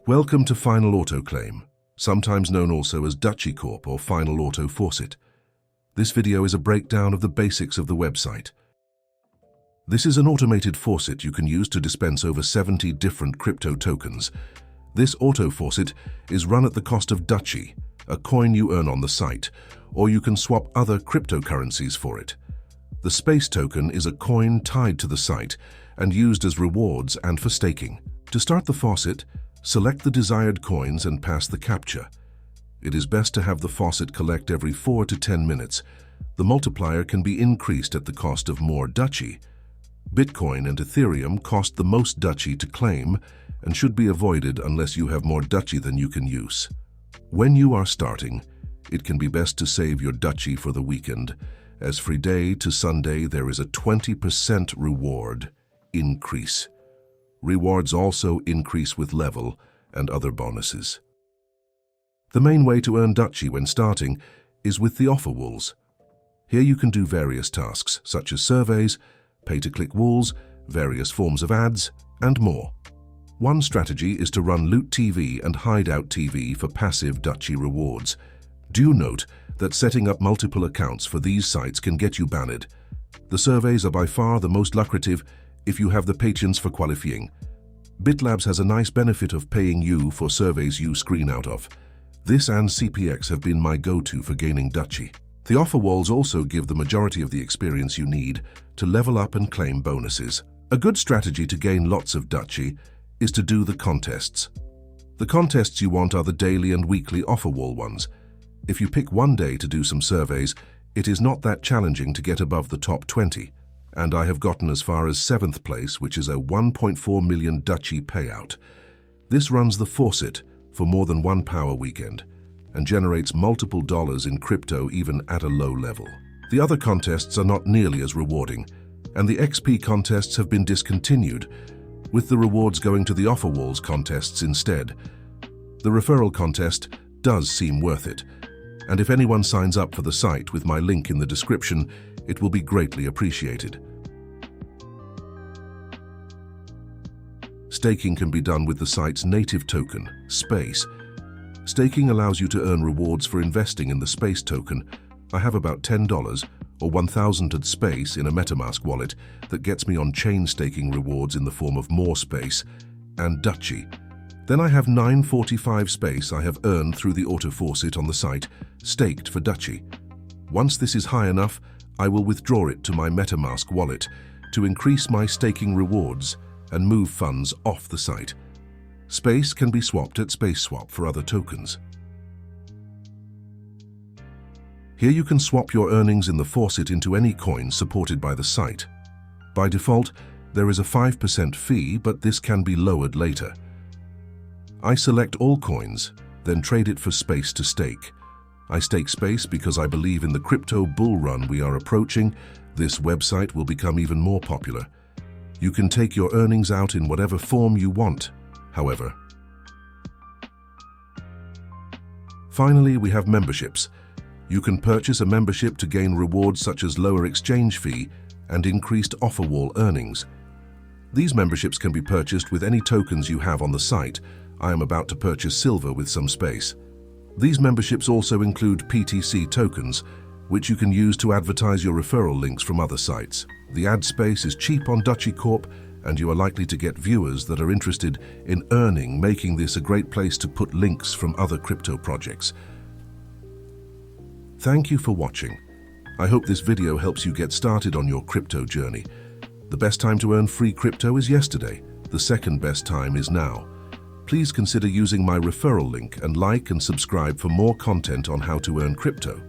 Welcome to Final Autoclaim, sometimes known also as Dutchycorp or Final Autofaucet. This video is a breakdown of the basics of the website. This is an automated faucet you can use to dispense over 70 different crypto tokens. This auto faucet is run at the cost of Dutchy, a coin you earn on the site, or you can swap other cryptocurrencies for it. The space token is a coin tied to the site and used as rewards and for staking. To start the faucet, select the desired coins and pass the captcha. It is best to have the faucet collect every 4 to 10 minutes. The multiplier can be increased at the cost of more Dutchy. Bitcoin and Ethereum cost the most Dutchy to claim and should be avoided unless you have more Dutchy than you can use. When you are starting, it can be best to save your Dutchy for the weekend, as Friday to Sunday there is a 20% reward increase. Rewards also increase with level and other bonuses. The main way to earn Dutchy when starting is with the offer walls. Here you can do various tasks such as surveys, pay-to-click walls, various forms of ads, and more. One strategy is to run Loot TV and Hideout TV for passive Dutchy rewards. Do note that setting up multiple accounts for these sites can get you banned. The surveys are by far the most lucrative if you have the patience for qualifying. BitLabs has a nice benefit of paying you for surveys you screen out of. This and CPX have been my go-to for gaining Dutchy. The offer walls also give the majority of the experience you need to level up and claim bonuses. A good strategy to gain lots of Dutchy is to do the contests. The contests you want are the daily and weekly offer wall ones. If you pick one day to do some surveys, it is not that challenging to get above the top 20. And I have gotten as far as 7th place, which is a 1.4 million Dutchy payout. This runs the faucet for more than one power weekend and generates multiple dollars in crypto even at a low level. The other contests are not nearly as rewarding, and the XP contests have been discontinued, with the rewards going to the offer walls contests instead. The referral contest does seem worth it, and if anyone signs up for the site with my link in the description, it will be greatly appreciated. Staking can be done with the site's native token, Space. Staking allows you to earn rewards for investing in the Space token. I have about $10 or 1,000 at Space in a MetaMask wallet that gets me on chain staking rewards in the form of more Space and Dutchy. Then I have 945 Space I have earned through the auto faucet on the site, staked for Dutchy. Once this is high enough, I will withdraw it to my MetaMask wallet to increase my staking rewards and move funds off the site. Space can be swapped at SpaceSwap for other tokens. Here you can swap your earnings in the faucet into any coin supported by the site. By default, there is a 5% fee, but this can be lowered later. I select all coins, then trade it for Space to stake. I stake Space because I believe in the crypto bull run we are approaching. This website will become even more popular. You can take your earnings out in whatever form you want, however. Finally, we have memberships. You can purchase a membership to gain rewards such as lower exchange fee and increased offer wall earnings. These memberships can be purchased with any tokens you have on the site. I am about to purchase silver with some Space. These memberships also include PTC tokens, which you can use to advertise your referral links from other sites. The ad space is cheap on Dutchycorp, and you are likely to get viewers that are interested in earning, making this a great place to put links from other crypto projects. Thank you for watching. I hope this video helps you get started on your crypto journey. The best time to earn free crypto is yesterday. The second best time is now. Please consider using my referral link and like and subscribe for more content on how to earn crypto.